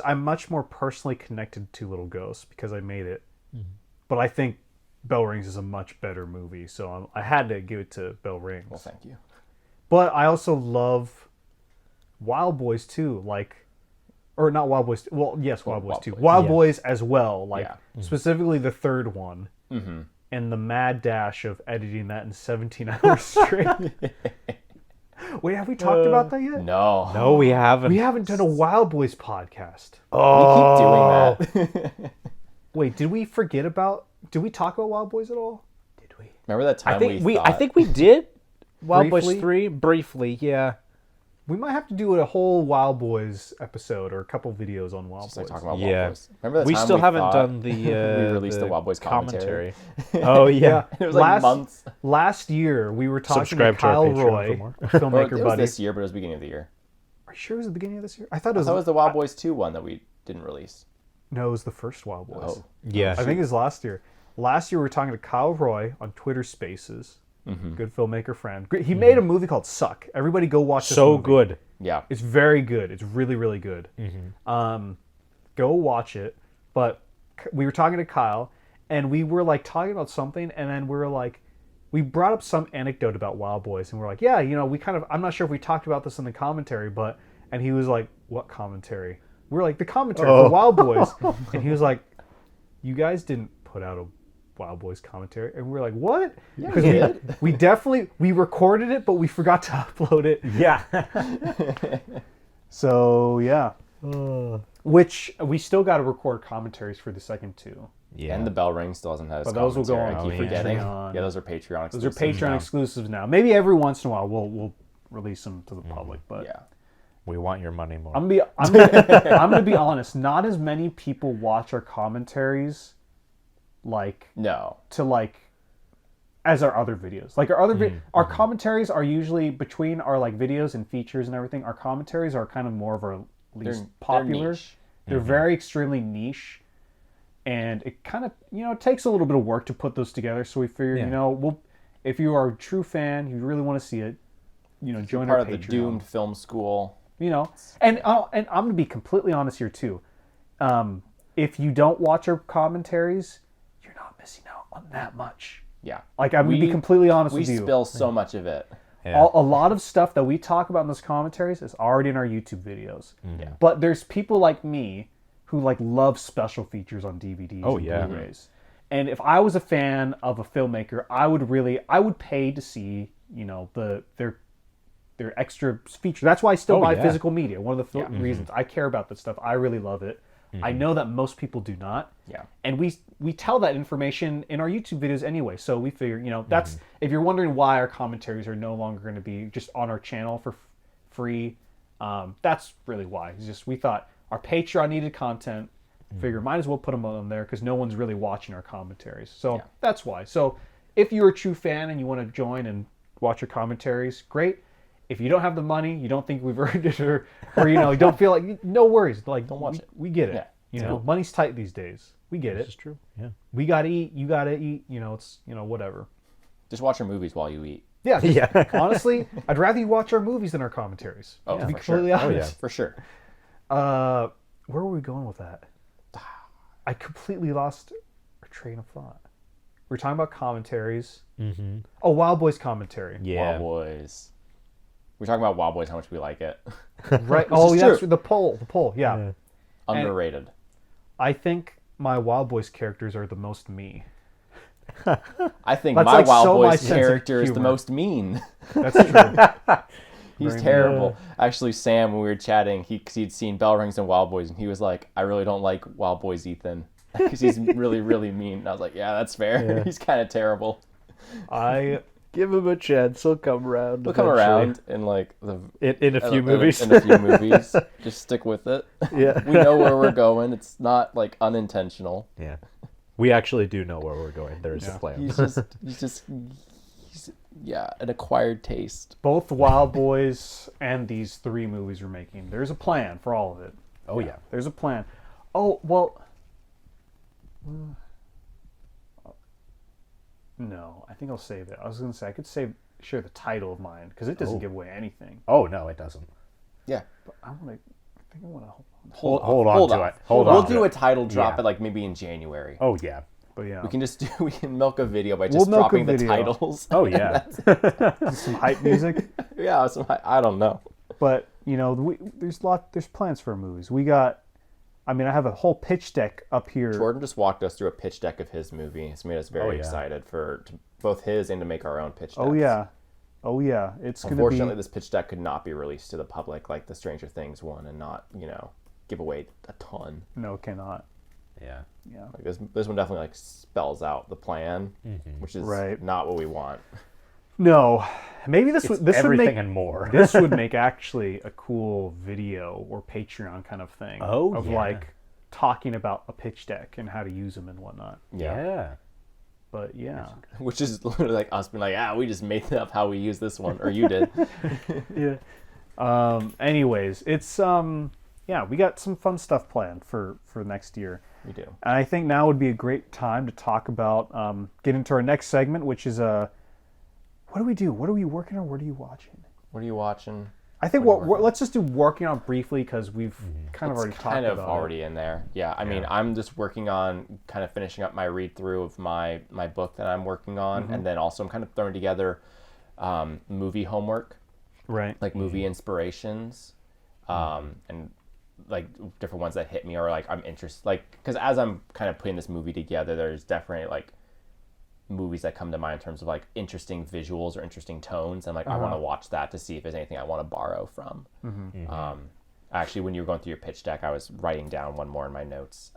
I'm much more personally connected to Little Ghosts because I made it. But I think Bell Rings is a much better movie, so I had to give it to Bell Rings. Well, thank you. But I also love Wild Boys too, like, or not Wild Boys. Well, yes, Wild Boys Wild too. Boys. Wild Yeah. Boys as well, like Yeah. specifically the third one, and the mad dash of editing that in 17 hours straight. Wait, have we talked about that yet? No. No, we haven't. We haven't done a Wild Boys podcast. Oh, We keep doing that. Wait, did we talk about Wild Boys at all? did we? Remember that time I think we I thought, think we did. Wild Boys briefly? 3, briefly, yeah. We might have to do a whole Wild Boys episode or a couple videos on Wild Just like Boys. talking about Yeah. Wild Boys. Remember the We time still haven't thought done the we released the Wild Boys commentary. Oh, yeah. It was like last, months. last year, we were talking Subscribe to to our Kyle Patreon for Roy, more. a Or filmmaker it was buddy. this year, but it was beginning of the year. Are you sure it was the beginning of this year? I thought it was. That was the Wild Boys 2 one that we didn't release. No, it was the first Wild Boys. Oh. Yeah. I think it was last year. Last year, we were talking to Kyle Roy on Twitter Spaces. Good filmmaker friend. He made a movie called Suck. Everybody go watch this so movie. good. Yeah. It's very good. It's really, really good. Go watch it. But we were talking to Kyle, and we were like talking about something, and then we were like, we brought up some anecdote about Wild Boys, and we're like, yeah, you know, we kind of, I'm not sure if we talked about this in the commentary, but, and he was like, what commentary? We were like, the commentary for Wild Boys, and he was like, you guys didn't put out a Wild Boys commentary, and we were like, what? Because we definitely we recorded it, but we forgot to upload it. Yeah. So yeah, which we still got to record commentaries for the second two. Yeah. And the bell ring still hasn't had its But those will go commentary. on I keep Oh, yeah. forgetting. Patreon. Yeah, those are Patreon Those are exclusives Patreon now. exclusives now. Maybe every once in a while we'll release them to the public, but Yeah. We want your money more. I'm gonna be honest. Not as many people watch our commentaries, like No. as our other videos. Like our other our commentaries are usually between our like videos and features and everything. Our commentaries are kind of more of our least popular. niche. They're very extremely niche, and it kind of it takes a little bit of work to put those together. So we figured if you are a true fan, you really want to see it, join Part our of the Patreon. Doomed Film School. And I'm gonna be completely honest here too. If you don't watch our commentaries, you're not missing out on that much. Yeah. Like I'm gonna be completely honest We with you. spill so much of it. Yeah. A lot of stuff that we talk about in those commentaries is already in our YouTube videos. Yeah. But there's people like me who like love special features on DVDs and yeah. Blu-rays. And if I was a fan of a filmmaker, I would pay to see, their extra feature. That's why I still buy yeah. physical media. One of the reasons I care about this stuff. I really love it. I know that most people do not. Yeah. And we tell that information in our YouTube videos anyway. So we figure, that's if you're wondering why our commentaries are no longer going to be just on our channel for free, that's really why. It's just we thought our Patreon needed content. Figure might as well put them on there because no one's really watching our commentaries. So that's why. So if you're a true fan and you want to join and watch our commentaries, great. If you don't have the money, you don't think we've earned it, or you don't feel like, no worries. Like, don't watch it. We get it. Yeah. Money's tight these days. We get This it. is true. Yeah. We gotta eat. You gotta eat. It's whatever. Just watch your movies while you eat. Yeah. Yeah. Honestly, I'd rather you watch our movies than our commentaries. Oh, to be for sure. completely Oh, honest. For sure. Where were we going with that? I completely lost our train of thought. We were talking about commentaries. Mm-hmm. Oh, Wild Boys commentary. Yeah. Wild Boys. We're talking about Wild Boys, how much we like it. Right. is That's true. the poll. The poll. Yeah. Underrated. I think my Wild Boys characters are the most me. I think That's my like Wild so my Boys sense of character is the humor. most mean. That's true. He's Very terrible. Actually, Sam, when we were chatting, he'd seen Bell Rings and Wild Boys, and he was like, I really don't like Wild Boys Ethan. Because he's really, really mean. And I was like, yeah, that's fair. Yeah. He's kind of terrible. Give him a chance. He'll come around. He'll come around in like in a few movies. In a few movies. Just stick with it. Yeah. We know where we're going. It's not like unintentional. Yeah. We actually do know where we're going. There's a plan. He's just an acquired taste. Both Wild Boys and these 3 movies we're making. There's a plan for all of it. Oh yeah. There's a plan. Oh, well. No, I think I'll save it. I was going to say, I could share the title of mine because it doesn't give away anything. Oh no, it doesn't. Yeah. But I think I want to hold on. Hold on to it. Hold we'll on to do it. a title drop Yeah. at like maybe in January. Oh yeah. But yeah. We can milk a video by We'll just milk a dropping the video. titles. Oh yeah. Some hype music. Yeah, I don't know. But, there's plans for movies. I have a whole pitch deck up here. Jordan just walked us through a pitch deck of his movie. It's made us very yeah. excited for both his and to make our own pitch decks. Oh yeah. It's going to be. Unfortunately, this pitch deck could not be released to the public like the Stranger Things one and not, give away a ton. No, it cannot. Yeah. Yeah. Like this one definitely like spells out the plan, which is Right. not what we want. No, maybe this It's would this would everything make and more. this would make actually a cool video or Patreon kind of thing. Oh, of yeah. like talking about a pitch deck and how to use them and whatnot. Yeah. But yeah, Which is literally like us being like, we just made up how we use this one, or you did. yeah. Anyways, it's yeah, we got some fun stuff planned for next year. We do. And I think now would be a great time to talk about get into our next segment, which is what do we do? What are we working on? What are you watching? What are you watching? I think let's just do working on briefly because we've kind of already talked kind of about already in there. Yeah, I mean, I'm just working on kind of finishing up my read through of my book that I'm working on, and then also I'm kind of throwing together movie homework, it. Right. like movie inspirations, and like different ones that hit me or like I'm interested, like because as I'm kind of putting this movie together, there's definitely like movies that come to mind in terms of like interesting visuals or interesting tones. I'm like, I want to watch that to see if there's anything I want to borrow from. Actually, when you were going through your pitch deck, I was writing down one more in my notes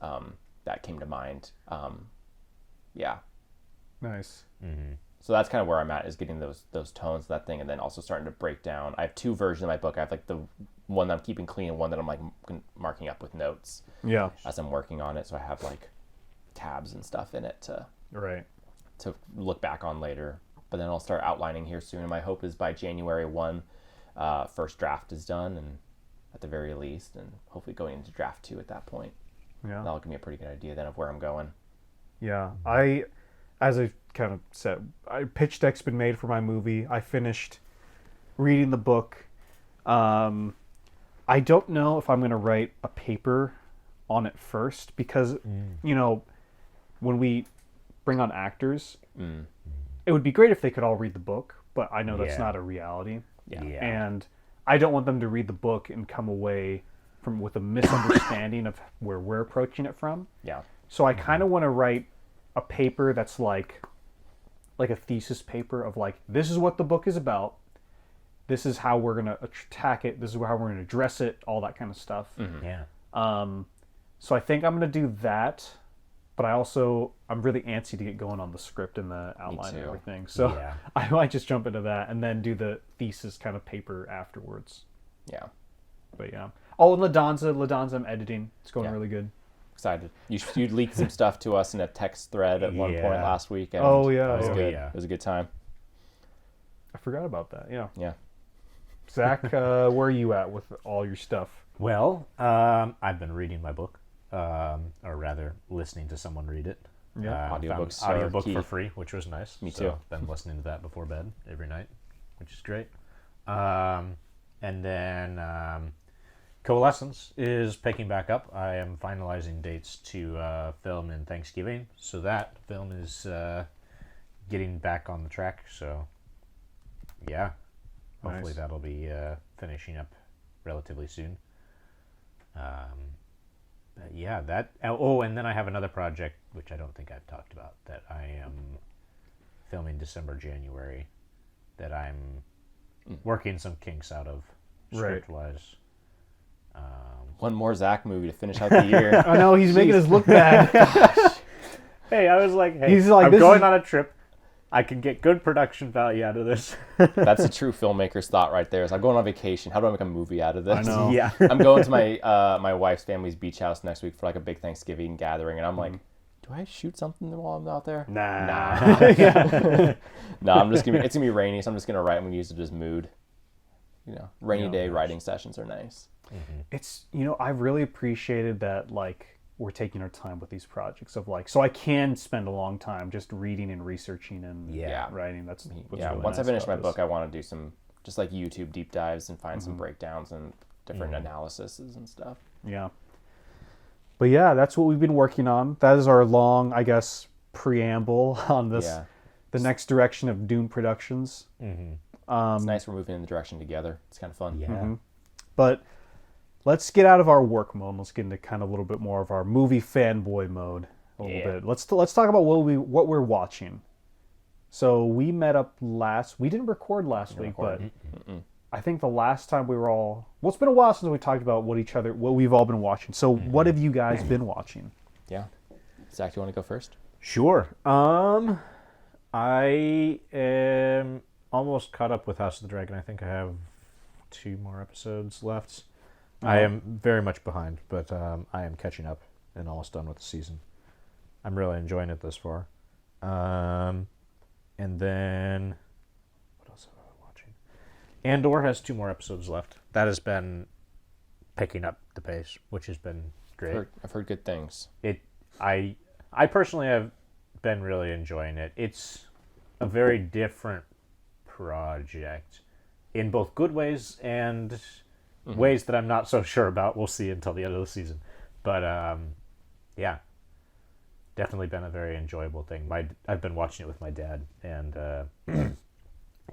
that came to mind. Yeah. Nice. So that's kind of where I'm at, is getting those tones, that thing, and then also starting to break down. I have two versions of my book. I have like the one that I'm keeping clean and one that I'm like marking up with notes Yeah. as I'm working on it. So I have like tabs and stuff in it to look back on later. But then I'll start outlining here soon. And my hope is by January 1, first draft is done, and at the very least, and hopefully going into draft 2 at that point. Yeah. That'll give me a pretty good idea then of where I'm going. Yeah. As I kind of said, pitch deck's been made for my movie. I finished reading the book. I don't know if I'm going to write a paper on it first because, you know, when we bring on actors, it would be great if they could all read the book, but I know that's not a reality. Yeah. And I don't want them to read the book and come away with a misunderstanding of where we're approaching it from. Yeah. So I kind of want to write a paper that's like a thesis paper of like, this is what the book is about. This is how we're going to attack it. This is how we're going to address it, all that kind of stuff. Yeah. So I think I'm going to do that. But I'm really antsy to get going on the script and the outline and too. everything. So Yeah. I might just jump into that and then do the thesis kind of paper afterwards. Yeah. But yeah. Oh, and Ladanza I'm editing. It's going really good. Excited. You leaked some stuff to us in a text thread at one point Yeah. last week. And Oh, yeah, It was yeah. good. Yeah. It was a good time. I forgot about that. Yeah. Yeah. Zach, where are you at with all your stuff? Well, I've been reading my book, or rather, listening to someone read it. Yeah. Found Audiobooks an are audiobook key. for free, which was nice. Me So too. been listening to that before bed every night, which is great. And then Coalescence is picking back up. I am finalizing dates to film in Thanksgiving, so that film is getting back on the track. So, yeah, hopefully Nice. that'll be finishing up relatively soon. But yeah, that. Oh, and then I have another project which I don't think I've talked about that I am filming December, January. That I'm working some kinks out of Right. script-wise. One more Zach movie to finish out the year. I know he's making us look bad. Hey, I was like, hey, He's like, I'm this going is- on a trip. I can get good production value out of this. That's a true filmmaker's thought right there. Is I'm going on vacation. How do I make a movie out of this? I know. Yeah. I'm going to my my wife's family's beach house next week for like a big Thanksgiving gathering, and I'm like, do I shoot something while I'm out there? Nah. No, I'm just it's gonna be rainy, so I'm just gonna write. I'm gonna use it as mood. You know, rainy day writing sessions are nice. It's, I've really appreciated that, like, we're taking our time with these projects of like, so I can spend a long time just reading and researching and Yeah. writing. That's what's Yeah, really once I nice finish my about book, this. I want to do some just like YouTube deep dives and find some breakdowns and different analyses and stuff. Yeah. But yeah, that's what we've been working on. That is our long, I guess, preamble on this, Yeah. the next direction of Dune Productions. It's nice we're moving in the direction together. It's kind of fun. Yeah. But let's get out of our work mode. Let's get into kind of a little bit more of our movie fanboy mode a little bit. Let's talk about what we're watching. So we met up we didn't record last week, but I think the last time we were all, well, it's been a while since we talked about what we've all been watching. So what have you guys been watching? Yeah. Zach, do you want to go first? Sure. I am almost caught up with House of the Dragon. I think I have 2 more episodes left. I am very much behind, but I am catching up and almost done with the season. I'm really enjoying it this far. And then, what else have I been watching? Andor has 2 more episodes left. That has been picking up the pace, which has been great. I've heard good things. I personally have been really enjoying it. It's a very different project in both good ways and ways that I'm not so sure about. We'll see until the end of the season. But yeah, definitely been a very enjoyable thing. I've been watching it with my dad, and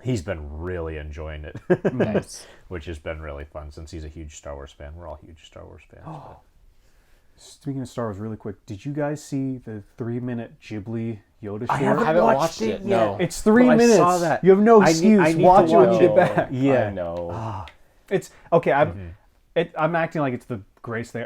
he's been really enjoying it. Nice. Which has been really fun since he's a huge Star Wars fan. We're all huge Star Wars fans. Oh. Speaking of Star Wars, really quick, did you guys see the 3-minute Ghibli Yoda short? I haven't watched it. No. It's 3 But I minutes. saw that. You have no I need- excuse. I need to Watch it when you watch get it. back. Yeah. I know. It's okay. I'm acting like it's the greatest thing.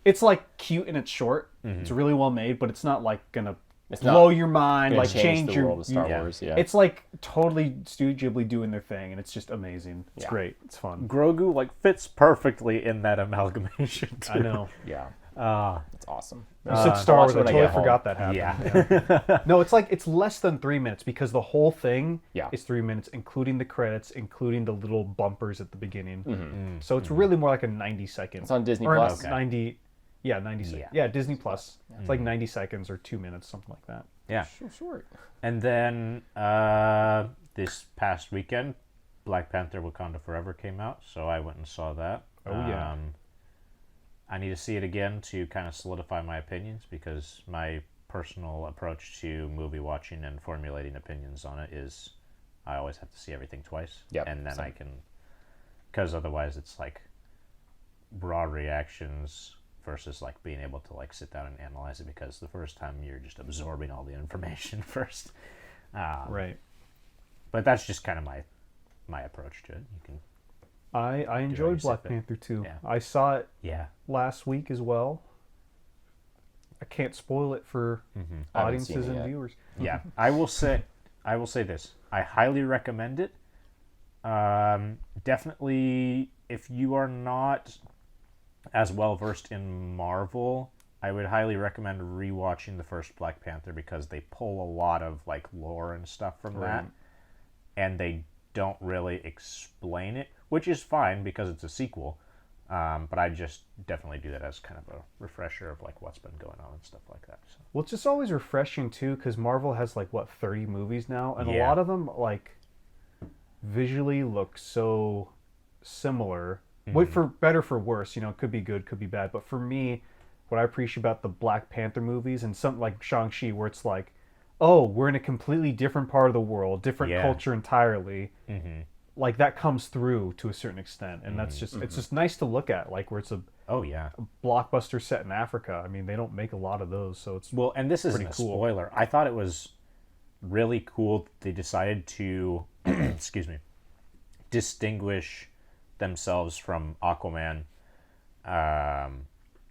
It's like cute and it's short. It's really well made, but it's not like gonna It's blow not your mind, gonna like change the your world of Star yeah. Wars. Yeah. It's like totally Studio Ghibli doing their thing, and it's just amazing. It's Yeah. great. It's fun. Grogu fits perfectly in that amalgamation. Too. I know. yeah. Uh, It's awesome. You said Star Wars. I when I totally get home. forgot that happened. yeah. No, it's less than 3 minutes because the whole thing Yeah. is 3 minutes, including the credits, including the little bumpers at the beginning. Mm-hmm. So it's really more like a 90-second. It's on Disney or Plus. Okay. 90. Yeah, 90 seconds. Yeah, Disney Plus. It's like 90 seconds or 2 minutes, something like that. Yeah. So short. And then this past weekend, Black Panther: Wakanda Forever came out, so I went and saw that. Oh, yeah. I need to see it again to kind of solidify my opinions because my personal approach to movie watching and formulating opinions on it is I always have to see everything twice. Yep, And then same. I can, because otherwise it's like raw reactions versus like being able to like sit down and analyze it because the first time you're just absorbing all the information first. Right. But that's just kind of my approach to it. You can, I enjoyed you Black sip it. Panther too. Yeah. I saw it yeah. last week as well. I can't spoil it for I haven't seen audiences it and yet. viewers. Yeah, I will say this. I highly recommend it. Definitely, if you are not as well versed in Marvel, I would highly recommend rewatching the first Black Panther because they pull a lot of like lore and stuff from that, and they don't really explain it, which is fine because it's a sequel. But I just definitely do that as kind of a refresher of like what's been going on and stuff like that. So. Well, it's just always refreshing too, because Marvel has like 30 movies now, and a Yeah. lot of them like visually look so similar. Wait, for better for worse, it could be good, could be bad. But for me, what I appreciate about the Black Panther movies and something like Shang-Chi, where it's like, oh, we're in a completely different part of the world, different Yeah. culture entirely. Like that comes through to a certain extent, and that's just it's just nice to look at, like where it's a Oh yeah. blockbuster set in Africa. I mean, they don't make a lot of those, so it's Well, and this isn't pretty a cool. spoiler. I thought it was really cool that they decided to, excuse me, distinguish themselves from Aquaman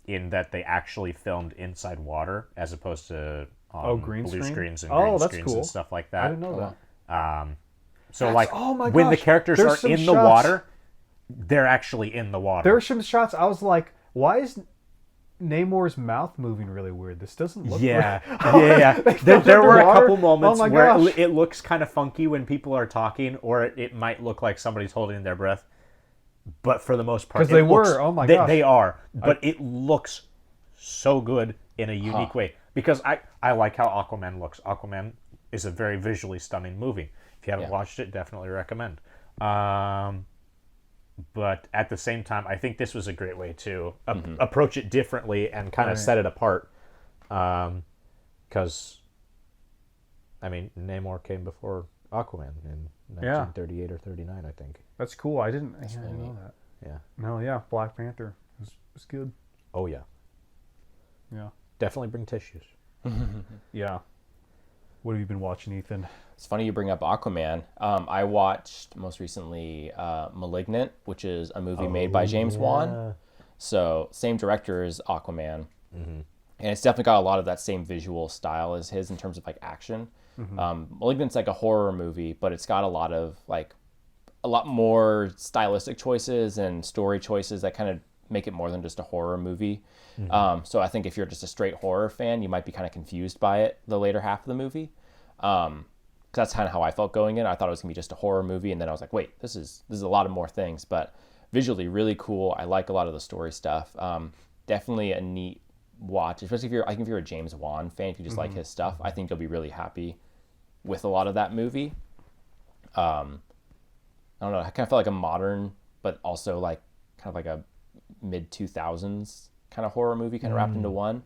in that they actually filmed inside water as opposed to on green blue screen? screens and Oh, green that's screens cool. and stuff like that. I didn't know that. So like oh my when the gosh, characters there's are some in the shots- water, they're actually in the water. There were some shots I was like, why is Namor's mouth moving really weird? This doesn't look Yeah, right. yeah. There were a underwater? couple moments Oh my where gosh. it looks kind of funky when people are talking, or it might look like somebody's holding their breath. But for the most part, 'Cause they it looks- were. Oh my gosh. They are. But it looks so good in a unique way because I like how Aquaman looks. Aquaman is a very visually stunning movie. If you haven't watched it, definitely recommend. But at the same time, I think this was a great way to approach it differently and kind of Right. set it apart. Because, I mean, Namor came before Aquaman in 1938 or 39, I think. That's cool. I didn't know that. Yeah. No, yeah, Black Panther was good. Oh, yeah. Yeah. Definitely bring tissues. Yeah. What have you been watching, Ethan? It's funny you bring up Aquaman. I watched most recently *Malignant*, which is a movie made by James Wan. So same director as Aquaman. and it's definitely got a lot of that same visual style as his in terms of like action. Malignant's like a horror movie, but it's got a lot more stylistic choices and story choices that kind of make it more than just a horror movie. So I think if you're just a straight horror fan, you might be kind of confused by it the later half of the movie. 'Cause that's kind of how I felt going in. I thought it was gonna be just a horror movie, and then I was like, wait, this is a lot of more things. But visually, really cool. I like a lot of the story stuff. Definitely a neat watch, especially if you're a James Wan fan. If you just like his stuff, I think you'll be really happy with a lot of that movie. I don't know. I kind of felt like a modern, but also like kind of like a mid 2000s kind of horror movie, kind of wrapped into one.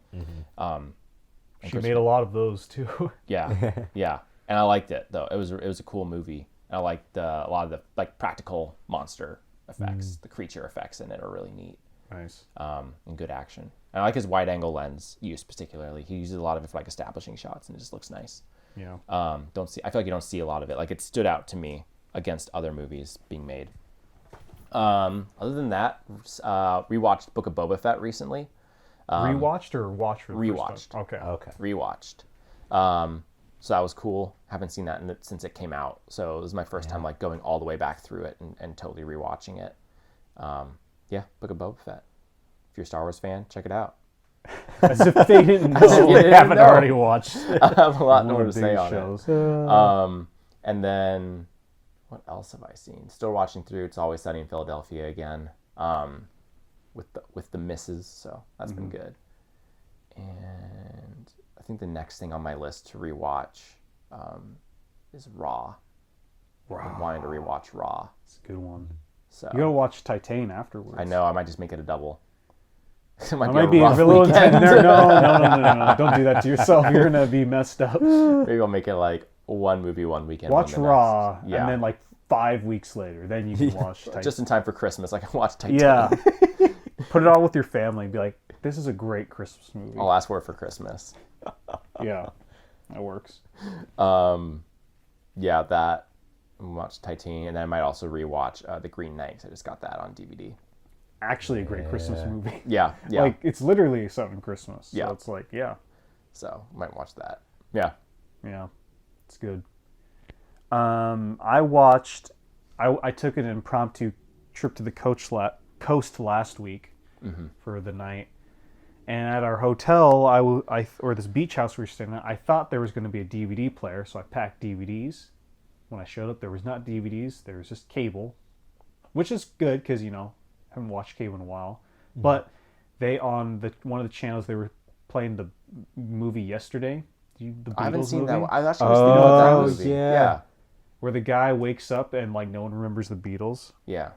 She made a lot of those too. Yeah, yeah, and I liked it though. It was a cool movie. And I liked a lot of the like practical monster effects. The creature effects in it are really neat. Nice. And good action. And I like his wide angle lens use particularly. He uses a lot of it for like establishing shots, and it just looks nice. Yeah. I feel like you don't see a lot of it. Like it stood out to me against other movies being made. Other than that, rewatched Book of Boba Fett recently. Rewatched or watched for the Rewatched. first time? Okay. Okay. Rewatched. So that was cool. Haven't seen that since it came out. So it was my first time like going all the way back through it and totally rewatching it. Yeah, Book of Boba Fett. If you're a Star Wars fan, check it out. As if they didn't As if know. they They didn't haven't know. already watched I have a lot one more of to these say on shows. it. And then what else have I seen? Still watching through It's Always Sunny in Philadelphia again. With the misses, so that's been good. And I think the next thing on my list to rewatch is Raw. I'm wanting to rewatch Raw. It's a good one. So You gotta watch Titan afterwards. I know I might just make it a double. It I might might be a a rough little weekend. intense there. No. Don't do that to yourself. You're gonna be messed up. Maybe I'll make it like one movie one weekend. Watch one the Raw, next. Yeah. and then like 5 weeks later, then you can watch Titan. Just in time for Christmas, I can watch Titan. Yeah. Put it on with your family and be like, this is a great Christmas movie. I'll ask for it for Christmas. Yeah. That works. Yeah, that. Watch Titan, and then I might also rewatch The Green Knight, 'cause I just got that on DVD. Actually a great Christmas movie. Yeah, yeah. Like, it's literally set on Christmas. So Yeah. it's like, yeah. So might watch that. Yeah. Yeah. It's good. I took an impromptu trip to the coast last week for the night. And at our hotel, or this beach house we were staying at, I thought there was going to be a DVD player, so I packed DVDs. When I showed up, there was not DVDs, there was just cable, which is good because, I haven't watched cable in a while. But they, on one of the channels, they were playing the movie Yesterday. The Beatles I haven't seen movie, that one. I actually was thinking about that Oh, movie. yeah. Yeah. where the guy wakes up and like no one remembers the Beatles. Yeah.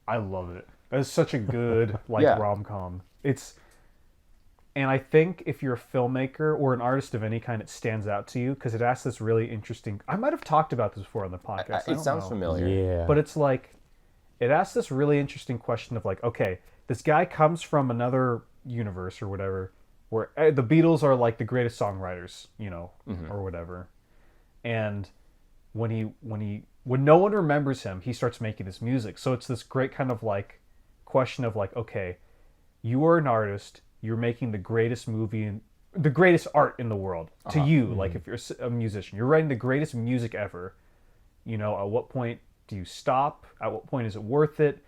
I love it. It's such a good Yeah. rom-com. And I think if you're a filmmaker or an artist of any kind, it stands out to you because it asks this really interesting. I might have talked about this before on the podcast. I It don't sounds know. familiar. Yeah. But it's like, it asks this really interesting question of like, okay, this guy comes from another universe or whatever, where the Beatles are like the greatest songwriters, or whatever. And when no one remembers him, he starts making this music. So it's this great kind of like question of like, okay, you are an artist, you're making the greatest movie and the greatest art in the world to you. Like if you're a musician, you're writing the greatest music ever. At what point do you stop? At what point is it worth it?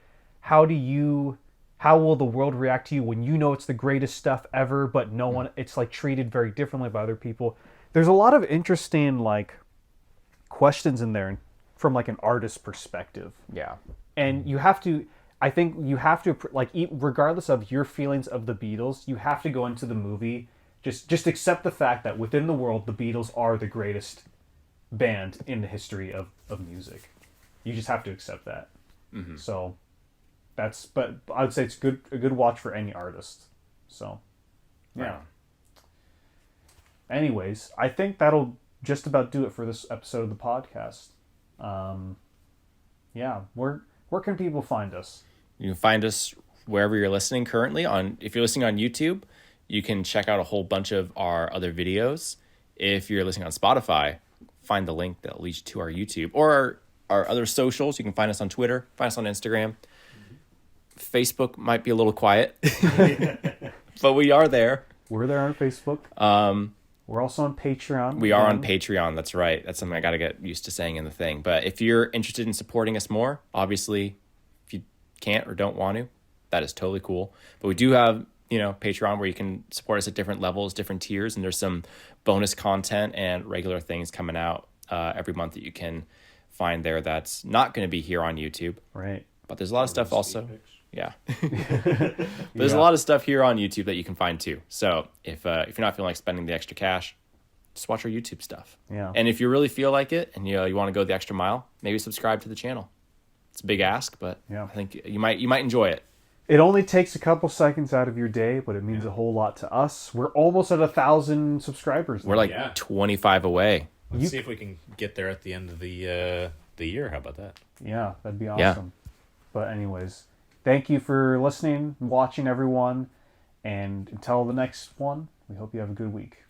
How will the world react to you when you know it's the greatest stuff ever, but no one, it's like treated very differently by other people? There's a lot of interesting like questions in there from like an artist's perspective. Yeah. And I think you have to, like, regardless of your feelings of the Beatles, you have to go into the movie, just accept the fact that within the world, the Beatles are the greatest band in the history of music. You just have to accept that. Mm-hmm. So, but I would say it's a good watch for any artist. So, yeah. Right. Anyways, I think that'll just about do it for this episode of the podcast. Yeah, where can people find us? You can find us wherever you're listening currently. If you're listening on YouTube, you can check out a whole bunch of our other videos. If you're listening on Spotify, find the link that leads you to our YouTube or our other socials. You can find us on Twitter, find us on Instagram. Facebook might be a little quiet. but we are there. We're there on Facebook. We're also on Patreon. We are on Patreon. That's right. That's something I got to get used to saying in the thing. But if you're interested in supporting us more, obviously, if you can't or don't want to, that is totally cool. But we do have, Patreon where you can support us at different levels, different tiers, and there's some bonus content and regular things coming out every month that you can find there that's not going to be here on YouTube. Right. But there's a lot of stuff also. Yeah. But there's a lot of stuff here on YouTube that you can find too. So if you're not feeling like spending the extra cash, just watch our YouTube stuff. Yeah. And if you really feel like it and you want to go the extra mile, maybe subscribe to the channel. It's a big ask, but I think you might enjoy it. It only takes a couple seconds out of your day, but it means a whole lot to us. We're almost at 1,000 subscribers now. We're like 25 away. Let's see if we can get there at the end of the year. How about that? Yeah, that'd be awesome. Yeah. But anyways, thank you for listening and watching, everyone. And until the next one, we hope you have a good week.